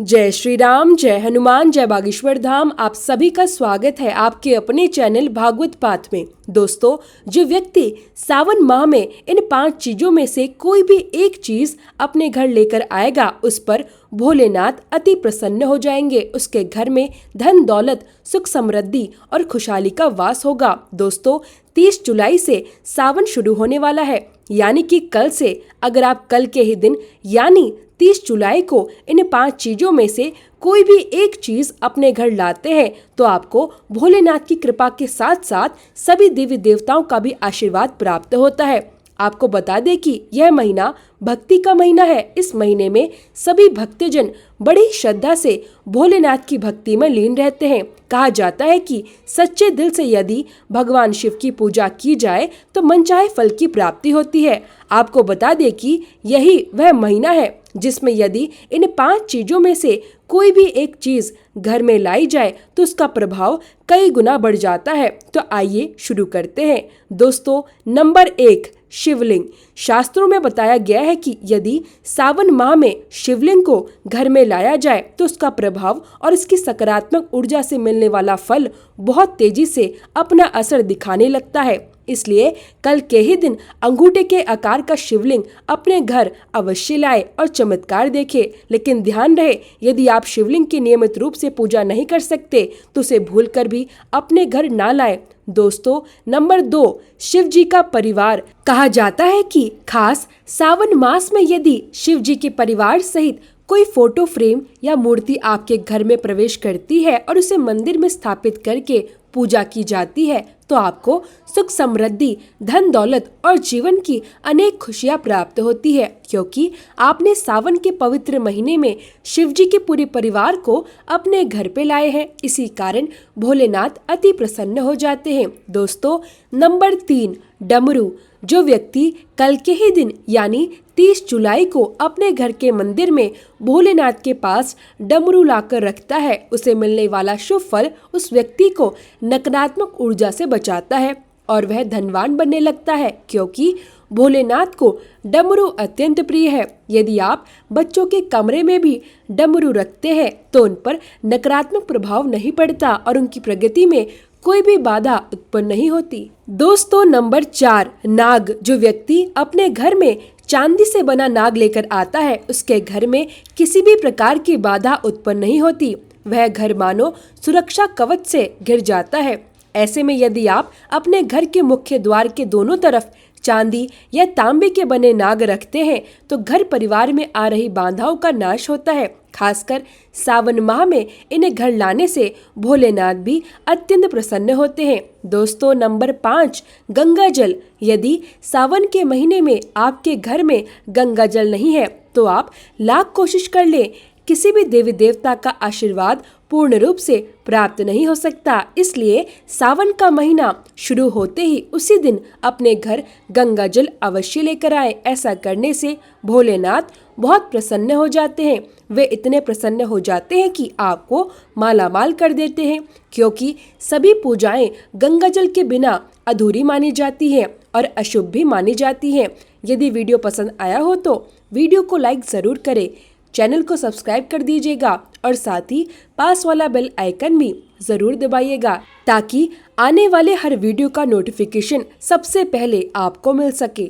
जय श्री राम, जय हनुमान, जय बागेश्वर धाम। आप सभी का स्वागत है आपके अपने चैनल भागवत पाठ में। दोस्तों, जो व्यक्ति सावन माह में इन 5 चीजों में से कोई भी एक चीज अपने घर लेकर आएगा, उस पर भोलेनाथ अति प्रसन्न हो जाएंगे। उसके घर में धन दौलत, सुख समृद्धि और खुशहाली का वास होगा। दोस्तों, 30 जुलाई से सावन शुरू होने वाला है, यानी कि कल से। अगर आप कल के ही दिन यानी 30 जुलाई को इन 5 चीजों में से कोई भी एक चीज अपने घर लाते हैं तो आपको भोलेनाथ की कृपा के साथ साथ सभी देवी देवताओं का भी आशीर्वाद प्राप्त होता है। आपको बता दें कि यह महीना भक्ति का महीना है। इस महीने में सभी भक्तजन बड़ी श्रद्धा से भोलेनाथ की भक्ति में लीन रहते हैं। कहा जाता है कि सच्चे दिल से यदि भगवान शिव की पूजा की जाए तो मनचाहे फल की प्राप्ति होती है। आपको बता दें कि यही वह महीना है जिसमें यदि इन 5 चीजों में से कोई भी एक चीज घर में लाई जाए तो उसका प्रभाव कई गुना बढ़ जाता है। तो आइए शुरू करते हैं। दोस्तों, नंबर 1, शिवलिंग। शास्त्रों में बताया गया है कि यदि सावन माह में शिवलिंग को घर में लाया जाए तो उसका प्रभाव और इसकी सकारात्मक ऊर्जा से मिलने वाला फल बहुत तेजी से अपना असर दिखाने लगता है। इसलिए कल के ही दिन अंगूठे के आकार का शिवलिंग अपने घर अवश्य लाए और चमत्कार देखे। लेकिन ध्यान रहे, यदि आप शिवलिंग की नियमित रूप से पूजा नहीं कर सकते तो उसे भूलकर भी अपने घर ना लाएं। दोस्तों, नंबर 2, शिव जी का परिवार। कहा जाता है कि खास सावन मास में यदि शिव जी के परिवार सहित कोई फोटो फ्रेम या मूर्ति आपके घर में प्रवेश करती है और उसे मंदिर में स्थापित करके पूजा की जाती है तो आपको सुख समृद्धि, धन दौलत और जीवन की अनेक खुशियां प्राप्त होती है, क्योंकि आपने सावन के पवित्र महीने में शिव जी के पूरे परिवार को अपने घर पे लाए हैं। इसी कारण भोलेनाथ अति प्रसन्न हो जाते हैं। दोस्तों, नंबर 3, डमरू। जो व्यक्ति कल के ही दिन यानी 30 जुलाई को अपने घर के मंदिर में भोलेनाथ के पास डमरू लाकर रखता है, उसे मिलने वाला शुभ फल उस व्यक्ति को नकारात्मक ऊर्जा से बचाता है और वह धनवान बनने लगता है, क्योंकि भोलेनाथ को डमरू अत्यंत प्रिय है। यदि आप बच्चों के कमरे में भी डमरू रखते हैं तो उन पर नकारात्मक प्रभाव नहीं पड़ता और उनकी प्रगति में कोई भी बाधा उत्पन्न नहीं होती। दोस्तों, नंबर 4, नाग। जो व्यक्ति अपने घर में चांदी से बना नाग लेकर आता है, उसके घर में किसी भी प्रकार की बाधा उत्पन्न नहीं होती। वह घर मानो सुरक्षा कवच से घिर जाता है। ऐसे में यदि आप अपने घर के मुख्य द्वार के दोनों तरफ चांदी या तांबे के बने नाग रखते हैं तो घर परिवार में आ रही बाधाओं का नाश होता है। खासकर सावन माह में इन्हें घर लाने से भोलेनाथ भी अत्यंत प्रसन्न होते हैं। दोस्तों, नंबर 5, गंगा जल। यदि सावन के महीने में आपके घर में गंगा जल नहीं है तो आप लाख कोशिश कर लें, किसी भी देवी देवता का आशीर्वाद पूर्ण रूप से प्राप्त नहीं हो सकता। इसलिए सावन का महीना शुरू होते ही उसी दिन अपने घर गंगा जल अवश्य लेकर आए। ऐसा करने से भोलेनाथ बहुत प्रसन्न हो जाते हैं। वे इतने प्रसन्न हो जाते हैं कि आपको मालामाल कर देते हैं, क्योंकि सभी पूजाएं गंगा जल के बिना अधूरी मानी जाती हैं और अशुभ भी मानी जाती हैं। यदि वीडियो पसंद आया हो तो वीडियो को लाइक जरूर करें, चैनल को सब्सक्राइब कर दीजिएगा और साथ ही पास वाला बेल आइकन भी जरूर दबाइएगा ताकि आने वाले हर वीडियो का नोटिफिकेशन सबसे पहले आपको मिल सके।